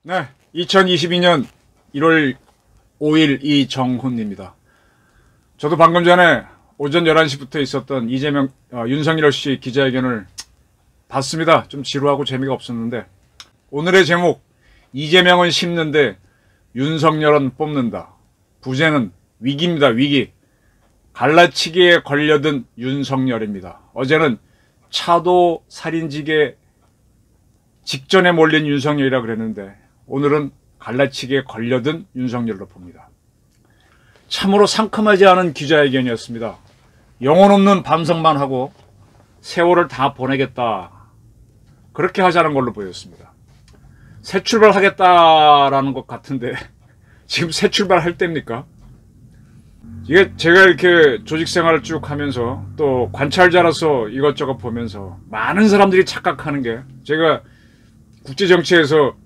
네, 2022년 1월 5일 이정훈입니다. 저도 방금 전에 오전 11시부터 있었던 윤석열 씨 기자회견을 봤습니다. 좀 지루하고 재미가 없었는데, 오늘의 제목, 이재명은 심는데 윤석열은 뽑는다. 부제는 위기입니다. 위기. 갈라치기에 걸려든 윤석열입니다. 어제는 차도 살인지게 직전에 몰린 윤석열이라 그랬는데, 오늘은 갈라치기에 걸려든 윤석열로 봅니다. 참으로 상큼하지 않은 기자회견이었습니다. 영혼 없는 반성만 하고 세월을 다 보내겠다, 그렇게 하자는 걸로 보였습니다. 새 출발하겠다라는 것 같은데 지금 새 출발할 때입니까? 이게 제가 이렇게 조직 생활을 쭉 하면서 또 관찰자로서 이것저것 보면서 많은 사람들이 착각하는 게, 제가 국제정치에서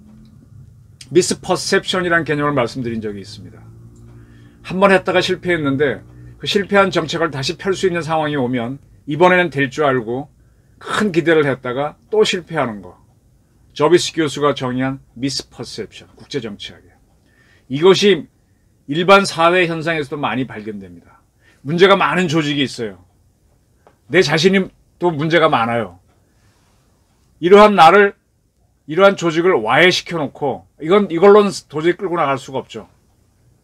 미스퍼셉션이라는 개념을 말씀드린 적이 있습니다. 한번 했다가 실패했는데 그 실패한 정책을 다시 펼 수 있는 상황이 오면 이번에는 될 줄 알고 큰 기대를 했다가 또 실패하는 거. 저비스 교수가 정의한 미스퍼셉션, 국제정치학에. 이것이 일반 사회 현상에서도 많이 발견됩니다. 문제가 많은 조직이 있어요. 내 자신이 또 문제가 많아요. 이러한 조직을 와해시켜놓고 이걸로는 도저히 끌고 나갈 수가 없죠.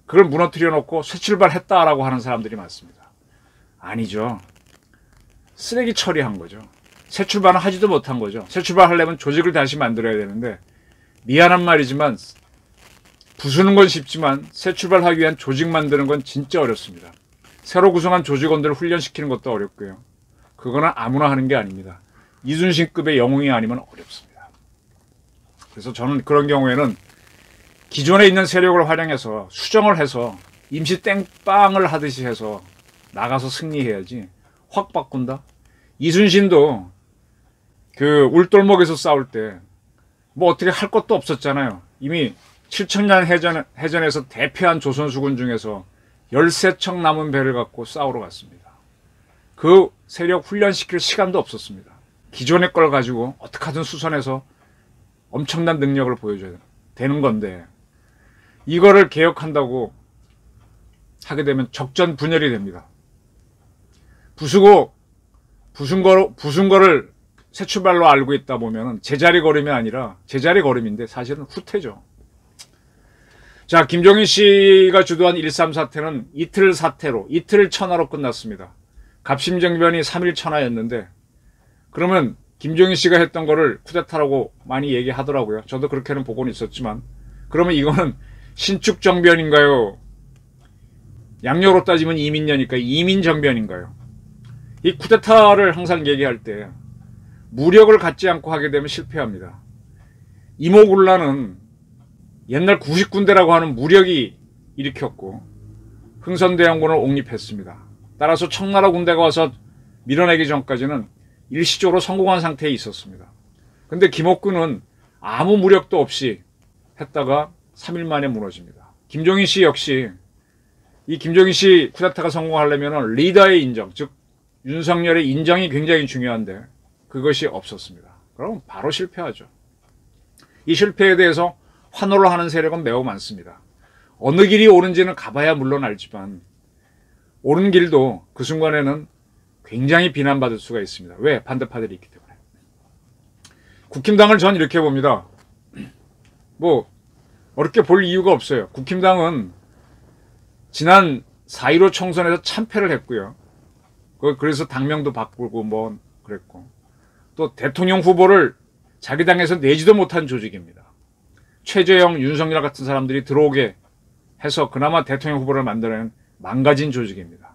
그걸 무너뜨려 놓고 새 출발했다라고 하는 사람들이 많습니다. 아니죠. 쓰레기 처리한 거죠. 새 출발은 하지도 못한 거죠. 새 출발하려면 조직을 다시 만들어야 되는데, 미안한 말이지만 부수는 건 쉽지만 새 출발하기 위한 조직 만드는 건 진짜 어렵습니다. 새로 구성한 조직원들을 훈련시키는 것도 어렵고요. 그거는 아무나 하는 게 아닙니다. 이순신급의 영웅이 아니면 어렵습니다. 그래서 저는 그런 경우에는 기존에 있는 세력을 활용해서 수정을 해서 임시 땡빵을 하듯이 해서 나가서 승리해야지, 확 바꾼다? 이순신도 그 울돌목에서 싸울 때 뭐 어떻게 할 것도 없었잖아요. 이미 7천년 해전에서 대패한 조선수군 중에서 13척 남은 배를 갖고 싸우러 갔습니다. 그 세력 훈련시킬 시간도 없었습니다. 기존의 걸 가지고 어떻게 하든 수선해서 엄청난 능력을 보여줘야 되는 건데, 이거를 개혁한다고 하게 되면 적전 분열이 됩니다. 부순 거를 새 출발로 알고 있다 보면은 제자리 걸음이 아니라 제자리 걸음인데 사실은 후퇴죠. 자, 김종인 씨가 주도한 1.3 사태는 이틀 사태로, 이틀 천하로 끝났습니다. 갑심정변이 3일 천하였는데, 그러면 김종인 씨가 했던 거를 쿠데타라고 많이 얘기하더라고요. 저도 그렇게는 보고는 있었지만, 그러면 이거는 신축정변인가요? 양력으로 따지면 이민년이니까 이민정변인가요? 이 쿠데타를 항상 얘기할 때 무력을 갖지 않고 하게 되면 실패합니다. 이모군란은 옛날 90군대라고 하는 무력이 일으켰고 흥선대원군을 옹립했습니다. 따라서 청나라 군대가 와서 밀어내기 전까지는 일시적으로 성공한 상태에 있었습니다. 근데 김옥군은 아무 무력도 없이 했다가 3일 만에 무너집니다. 김종인 씨 역시, 이 김종인 씨 쿠데타가 성공하려면 리더의 인정, 즉 윤석열의 인정이 굉장히 중요한데 그것이 없었습니다. 그럼 바로 실패하죠. 이 실패에 대해서 환호를 하는 세력은 매우 많습니다. 어느 길이 옳은지는 가봐야 물론 알지만 옳은 길도 그 순간에는 굉장히 비난받을 수가 있습니다. 왜? 반대파들이 있기 때문에. 국힘당을 전 이렇게 봅니다. 뭐 어렵게 볼 이유가 없어요. 국힘당은 지난 4.15 총선에서 참패를 했고요. 그래서 당명도 바꾸고 뭐 그랬고, 또 대통령 후보를 자기 당에서 내지도 못한 조직입니다. 최재형, 윤석열 같은 사람들이 들어오게 해서 그나마 대통령 후보를 만들어낸 망가진 조직입니다.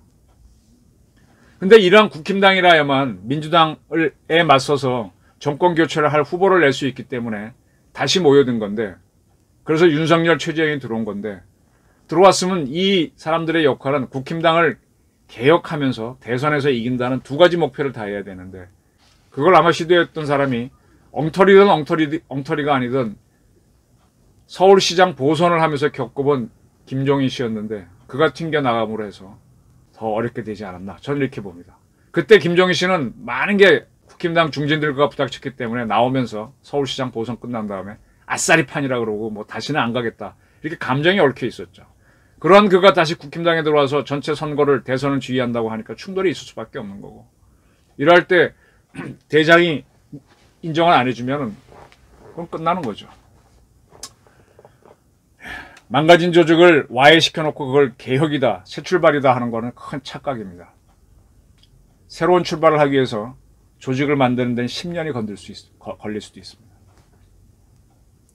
근데 이러한 국힘당이라야만 민주당에 맞서서 정권 교체를 할 후보를 낼 수 있기 때문에 다시 모여든 건데, 그래서 윤석열, 최재형이 들어온 건데, 들어왔으면 이 사람들의 역할은 국힘당을 개혁하면서 대선에서 이긴다는 두 가지 목표를 다해야 되는데, 그걸 아마 시도했던 사람이 엉터리든 엉터리가 아니든 서울시장 보선을 하면서 겪어본 김종인 씨였는데, 그가 튕겨나감으로 해서 더 어렵게 되지 않았나, 저는 이렇게 봅니다. 그때 김종인 씨는 많은 게 국힘당 중진들과 부닥쳤기 때문에 나오면서 서울시장 보선 끝난 다음에 아싸리 판이라 그러고 뭐 다시는 안 가겠다, 이렇게 감정이 얽혀 있었죠. 그러한 그가 다시 국힘당에 들어와서 전체 선거를, 대선을 지휘한다고 하니까 충돌이 있을 수밖에 없는 거고, 이럴 때 대장이 인정을 안 해주면 그건 끝나는 거죠. 망가진 조직을 와해시켜놓고 그걸 개혁이다, 새 출발이다 하는 거는 큰 착각입니다. 새로운 출발을 하기 위해서 조직을 만드는 데는 10년이 걸릴 수도 있습니다.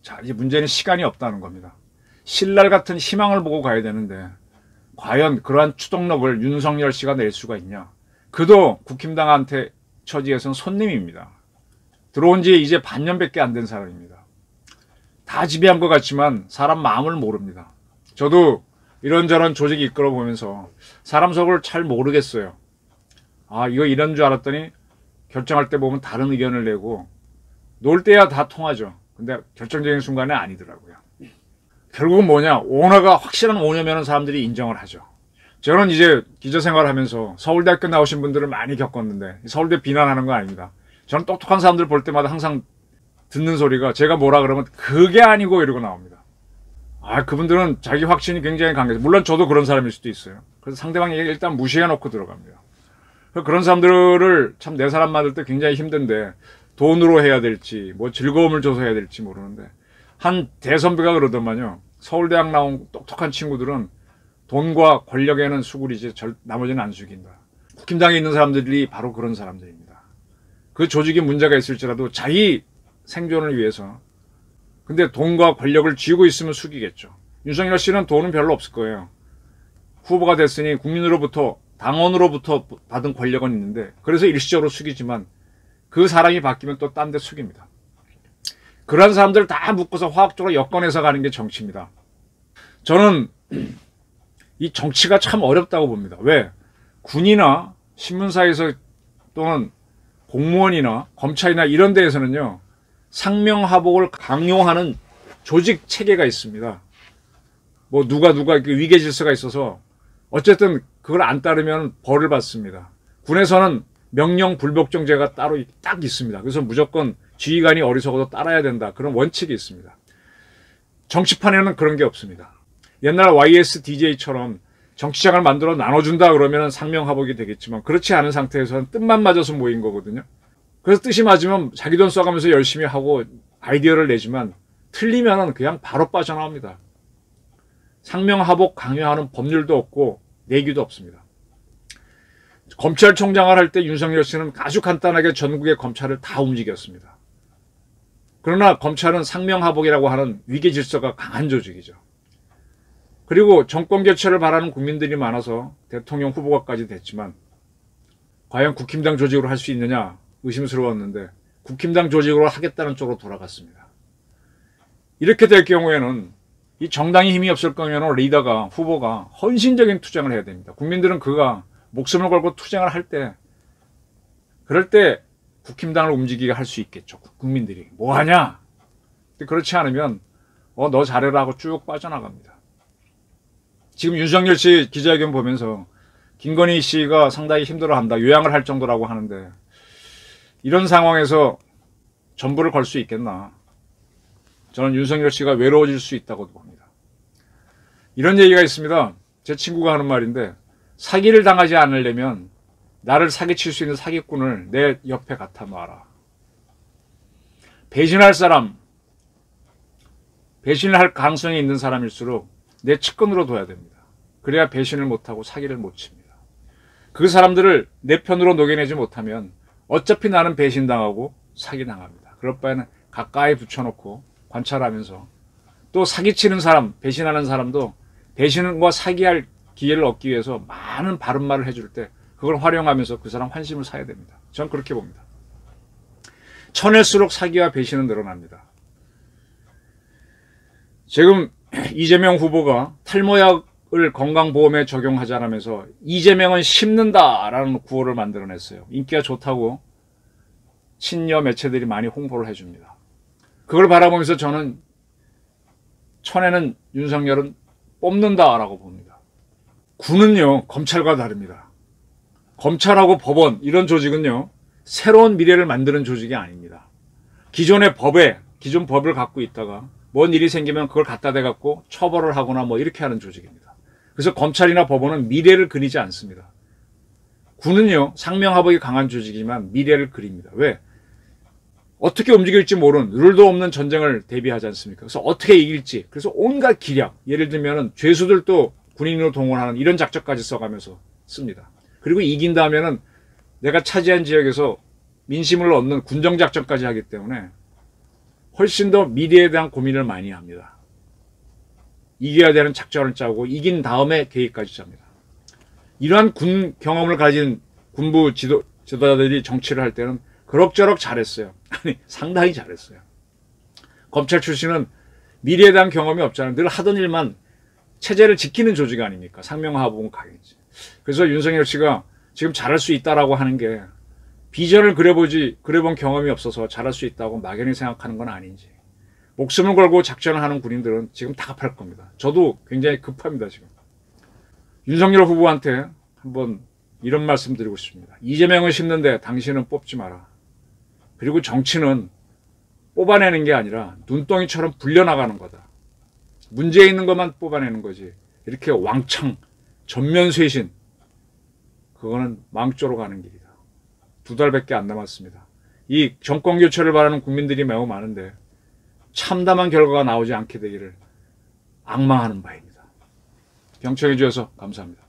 자, 이제 문제는 시간이 없다는 겁니다. 신랄 같은 희망을 보고 가야 되는데 과연 그러한 추동력을 윤석열 씨가 낼 수가 있냐. 그도 국힘당한테 처지에서는 손님입니다. 들어온 지 이제 반년밖에 안 된 사람입니다. 다 지배한 것 같지만 사람 마음을 모릅니다. 저도 이런저런 조직 이끌어 보면서 사람 속을 잘 모르겠어요. 아, 이거 이런 줄 알았더니 결정할 때 보면 다른 의견을 내고, 놀 때야 다 통하죠. 근데 결정적인 순간에 아니더라고요. 결국은 뭐냐, 오너가 확실한 오너면은 사람들이 인정을 하죠. 저는 이제 기자 생활을 하면서 서울대학교 나오신 분들을 많이 겪었는데, 서울대 비난하는 거 아닙니다. 저는 똑똑한 사람들 볼 때마다 항상 듣는 소리가, 제가 뭐라 그러면 그게 아니고 이러고 나옵니다. 아, 그분들은 자기 확신이 굉장히 강해서, 물론 저도 그런 사람일 수도 있어요. 그래서 상대방 얘기 일단 무시해 놓고 들어갑니다. 그런 사람들을 참 내 사람 만들 때 굉장히 힘든데, 돈으로 해야 될지 뭐 즐거움을 줘서 해야 될지 모르는데, 한 대선배가 그러더만요. 서울대학 나온 똑똑한 친구들은 돈과 권력에는 수구리지 나머지는 안 숙인다. 국힘당에 있는 사람들이 바로 그런 사람들입니다. 그 조직에 문제가 있을지라도 자기 생존을 위해서, 근데 돈과 권력을 쥐고 있으면 숙이겠죠. 윤석열 씨는 돈은 별로 없을 거예요. 후보가 됐으니 국민으로부터, 당원으로부터 받은 권력은 있는데, 그래서 일시적으로 숙이지만 그 사람이 바뀌면 또 딴 데 숙입니다. 그런 사람들을 다 묶어서 화학적으로 엮어내서 가는 게 정치입니다. 저는 이 정치가 참 어렵다고 봅니다. 왜? 군이나 신문사에서 또는 공무원이나 검찰이나 이런 데에서는요, 상명하복을 강요하는 조직 체계가 있습니다. 뭐 누가 위계 질서가 있어서 어쨌든 그걸 안 따르면 벌을 받습니다. 군에서는 명령 불복종제가 따로 딱 있습니다. 그래서 무조건 지휘관이 어리석어도 따라야 된다, 그런 원칙이 있습니다. 정치판에는 그런 게 없습니다. 옛날 YSDJ처럼 정치장을 만들어 나눠준다 그러면 상명하복이 되겠지만, 그렇지 않은 상태에서는 뜻만 맞아서 모인 거거든요. 그래서 뜻이 맞으면 자기 돈 써가면서 열심히 하고 아이디어를 내지만, 틀리면 그냥 바로 빠져나옵니다. 상명하복 강요하는 법률도 없고 내규도 없습니다. 검찰총장을 할 때 윤석열 씨는 아주 간단하게 전국의 검찰을 다 움직였습니다. 그러나 검찰은 상명하복이라고 하는 위계 질서가 강한 조직이죠. 그리고 정권 교체를 바라는 국민들이 많아서 대통령 후보가까지 됐지만, 과연 국힘당 조직으로 할 수 있느냐 의심스러웠는데 국힘당 조직으로 하겠다는 쪽으로 돌아갔습니다. 이렇게 될 경우에는 이 정당이 힘이 없을 거면 리더가, 후보가 헌신적인 투쟁을 해야 됩니다. 국민들은 그가 목숨을 걸고 투쟁을 할 때, 그럴 때 국힘당을 움직이게 할 수 있겠죠. 국민들이 뭐하냐? 그렇지 않으면 너 잘해라 하고 쭉 빠져나갑니다. 지금 윤석열 씨 기자회견 보면서 김건희 씨가 상당히 힘들어한다, 요양을 할 정도라고 하는데, 이런 상황에서 전부를 걸 수 있겠나? 저는 윤석열 씨가 외로워질 수 있다고 봅니다. 이런 얘기가 있습니다. 제 친구가 하는 말인데, 사기를 당하지 않으려면 나를 사기칠 수 있는 사기꾼을 내 옆에 갖다 놔라. 배신할 사람, 배신을 할 가능성이 있는 사람일수록 내 측근으로 둬야 됩니다. 그래야 배신을 못하고 사기를 못 칩니다. 그 사람들을 내 편으로 녹여내지 못하면 어차피 나는 배신당하고 사기당합니다. 그럴 바에는 가까이 붙여놓고 관찰하면서, 또 사기치는 사람, 배신하는 사람도 배신과 사기할 기회를 얻기 위해서 많은 바른 말을 해줄 때 그걸 활용하면서 그 사람 환심을 사야 됩니다. 저는 그렇게 봅니다. 쳐낼수록 사기와 배신은 늘어납니다. 지금 이재명 후보가 탈모약을 건강보험에 적용하자면서 이재명은 심는다라는 구호를 만들어냈어요. 인기가 좋다고 친여 매체들이 많이 홍보를 해줍니다. 그걸 바라보면서 저는 천에는 윤석열은 뽑는다라고 봅니다. 군은요, 검찰과 다릅니다. 검찰하고 법원, 이런 조직은요, 새로운 미래를 만드는 조직이 아닙니다. 기존의 법에, 기존 법을 갖고 있다가 뭔 일이 생기면 그걸 갖다 대갖고 처벌을 하거나 뭐 이렇게 하는 조직입니다. 그래서 검찰이나 법원은 미래를 그리지 않습니다. 군은요, 상명하복이 강한 조직이지만 미래를 그립니다. 왜? 어떻게 움직일지 모르는 룰도 없는 전쟁을 대비하지 않습니까? 그래서 어떻게 이길지, 그래서 온갖 기략, 예를 들면 죄수들도 군인으로 동원하는 이런 작전까지 써가면서 씁니다. 그리고 이긴다 하면은 내가 차지한 지역에서 민심을 얻는 군정작전까지 하기 때문에 훨씬 더 미래에 대한 고민을 많이 합니다. 이겨야 되는 작전을 짜고 이긴 다음에 계획까지 짭니다. 이러한 군 경험을 가진 군부 지도자들이 정치를 할 때는 그럭저럭 잘했어요. 아니, 상당히 잘했어요. 검찰 출신은 미래에 대한 경험이 없잖아요. 늘 하던 일만 체제를 지키는 조직 아닙니까? 상명하복은 강했지. 그래서 윤석열 씨가 지금 잘할 수 있다라고 하는 게 비전을 그려본 경험이 없어서 잘할 수 있다고 막연히 생각하는 건 아닌지. 목숨을 걸고 작전을 하는 군인들은 지금 다 급할 겁니다. 저도 굉장히 급합니다, 지금. 윤석열 후보한테 한번 이런 말씀 드리고 싶습니다. 이재명을 심는데 당신은 뽑지 마라. 그리고 정치는 뽑아내는 게 아니라 눈덩이처럼 불려나가는 거다. 문제 있는 것만 뽑아내는 거지. 이렇게 왕창 전면 쇄신, 그거는 망조로 가는 길이다. 2달밖에 안 남았습니다. 이 정권 교체를 바라는 국민들이 매우 많은데 참담한 결과가 나오지 않게 되기를 악망하는 바입니다. 경청해 주셔서 감사합니다.